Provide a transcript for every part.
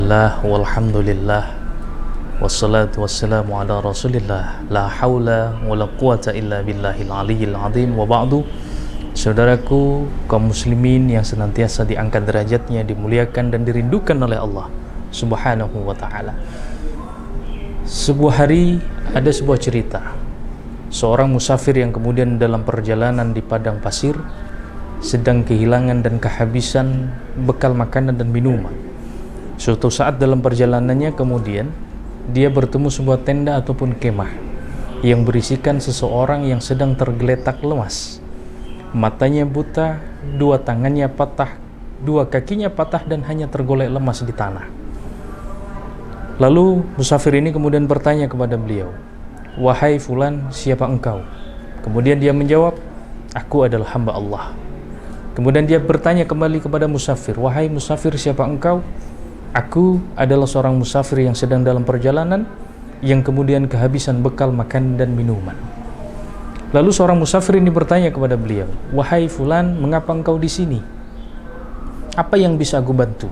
Bismillah walhamdulillah wassalatu wassalamu ala rasulillah la hawla wa la quwata illa billahil aliyyil azim wa ba'du. Saudaraku kaum muslimin yang senantiasa diangkat derajatnya, dimuliakan dan dirindukan oleh Allah subhanahu wa ta'ala. Sebuah hari ada sebuah cerita seorang musafir yang kemudian dalam perjalanan di padang pasir sedang kehilangan dan kehabisan bekal makanan dan minuman. Suatu saat dalam perjalanannya kemudian dia bertemu sebuah tenda ataupun kemah yang berisikan seseorang yang sedang tergeletak lemas. Matanya buta, dua tangannya patah, dua kakinya patah dan hanya tergolek lemas di tanah. Lalu musafir ini kemudian bertanya kepada beliau, "Wahai fulan, siapa engkau?" Kemudian dia menjawab, "Aku adalah hamba Allah." Kemudian dia bertanya kembali kepada musafir, "Wahai musafir, siapa engkau?" "Aku adalah seorang musafir yang sedang dalam perjalanan yang kemudian kehabisan bekal makan dan minuman." Lalu seorang musafir ini bertanya kepada beliau, "Wahai fulan, mengapa engkau di sini? Apa yang bisa aku bantu?"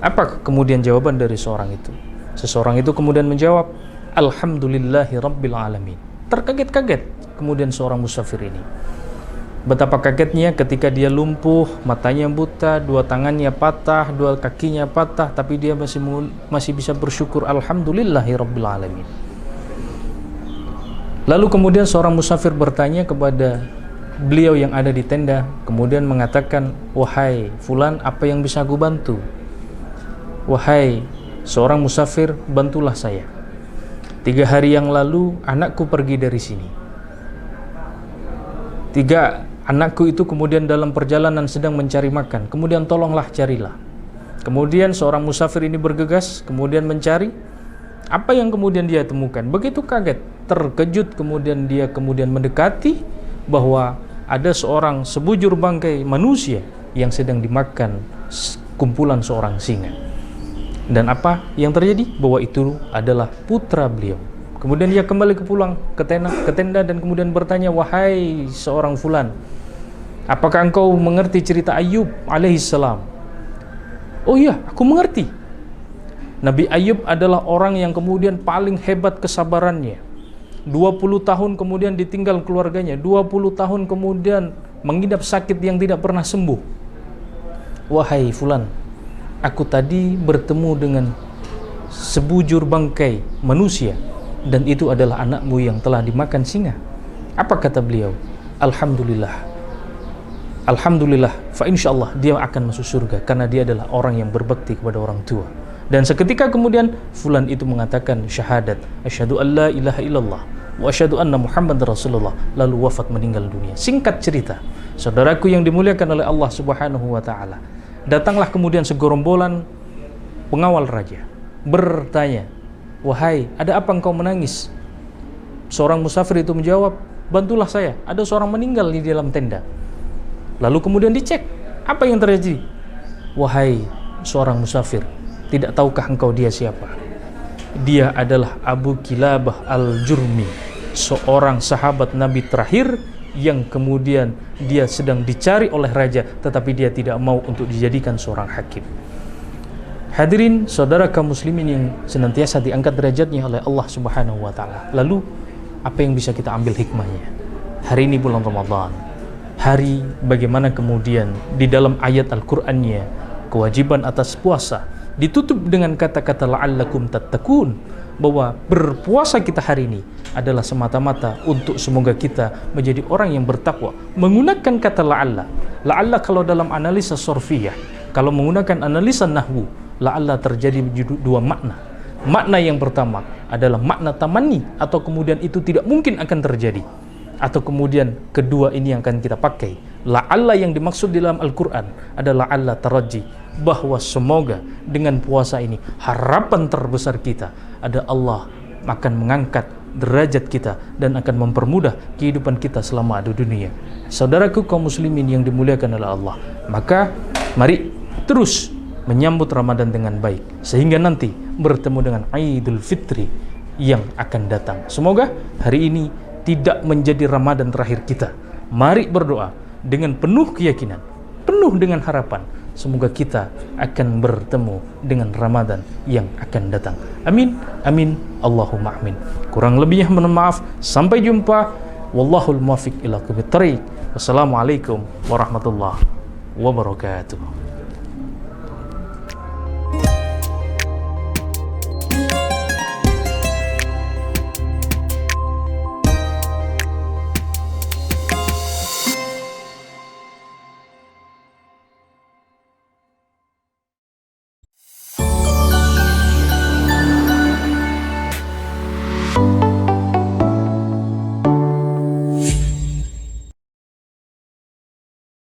Apa kemudian jawaban dari seorang itu? Seseorang itu kemudian menjawab, "Alhamdulillahi rabbil alamin." Terkaget-kaget kemudian seorang musafir ini. Betapa kagetnya ketika dia lumpuh, matanya buta, dua tangannya patah, dua kakinya patah, tapi dia masih bisa bersyukur, alhamdulillahi rabbil alamin. Lalu kemudian seorang musafir bertanya kepada beliau yang ada di tenda, kemudian mengatakan, "Wahai fulan, apa yang bisa aku bantu?" "Wahai seorang musafir, bantulah saya. 3 hari yang lalu anakku pergi dari sini. Anakku itu kemudian dalam perjalanan sedang mencari makan, kemudian tolonglah carilah." Kemudian seorang musafir ini bergegas, kemudian mencari. Apa yang kemudian dia temukan? Begitu kaget, terkejut, kemudian dia mendekati bahwa ada seorang sebujur bangkai manusia yang sedang dimakan kumpulan seorang singa. Dan apa yang terjadi? Bahwa itu adalah putra beliau. Kemudian dia kembali ke tenda dan kemudian bertanya, "Wahai seorang fulan, apakah engkau mengerti cerita Ayub alaihissalam?" "Oh iya, aku mengerti. Nabi Ayub adalah orang yang kemudian paling hebat kesabarannya. 20 tahun kemudian ditinggal keluarganya, 20 tahun kemudian mengidap sakit yang tidak pernah sembuh." "Wahai fulan, aku tadi bertemu dengan sebujur bangkai manusia dan itu adalah anakmu yang telah dimakan singa." Apa kata beliau? Alhamdulillah, fa insyaallah dia akan masuk surga karena dia adalah orang yang berbakti kepada orang tua. Dan seketika kemudian fulan itu mengatakan syahadat, asyhadu an la ilaha illallah wa asyhadu anna muhammadar rasulullah, lalu wafat meninggal dunia. Singkat cerita, saudaraku yang dimuliakan oleh Allah subhanahu wa ta'ala, datanglah kemudian segerombolan pengawal raja bertanya, "Wahai, ada apa engkau menangis?" Seorang musafir itu menjawab, "Bantulah saya, ada seorang meninggal di dalam tenda." Lalu kemudian dicek, apa yang terjadi? "Wahai seorang musafir, tidak tahukah engkau dia siapa? Dia adalah Abu Kilabah al-Jurmi, seorang sahabat Nabi terakhir yang kemudian dia sedang dicari oleh raja, tetapi dia tidak mau untuk dijadikan seorang hakim." Hadirin saudara kaum muslimin yang senantiasa diangkat derajatnya oleh Allah subhanahu wa ta'ala. Lalu apa yang bisa kita ambil hikmahnya? Hari ini bulan Ramadan, hari bagaimana kemudian di dalam ayat Al-Qur'annya kewajiban atas puasa ditutup dengan kata-kata la'allakum tattaqun, bahwa berpuasa kita hari ini adalah semata-mata untuk semoga kita menjadi orang yang bertakwa. Menggunakan kata la'alla kalau dalam analisa sorfiyah, kalau menggunakan analisa nahwu, la'alla terjadi dua makna. Makna yang pertama adalah makna tamanni, atau kemudian itu tidak mungkin akan terjadi. Atau kemudian kedua ini yang akan kita pakai. La'alla yang dimaksud di dalam Al-Quran adalah la'alla taraji, bahwa semoga dengan puasa ini harapan terbesar kita ada Allah akan mengangkat derajat kita dan akan mempermudah kehidupan kita selama di dunia. Saudaraku kaum muslimin yang dimuliakan oleh Allah, maka mari terus menyambut Ramadan dengan baik sehingga nanti bertemu dengan Idul Fitri yang akan datang. Semoga hari ini tidak menjadi Ramadan terakhir kita. Mari berdoa dengan penuh keyakinan, penuh dengan harapan, semoga kita akan bertemu dengan Ramadan yang akan datang. Amin, amin, Allahumma amin. Kurang lebihnya mohon maaf. Sampai jumpa. Wallahul muwaffiq ila aqwamit thoriq. Wassalamualaikum warahmatullahi wabarakatuh.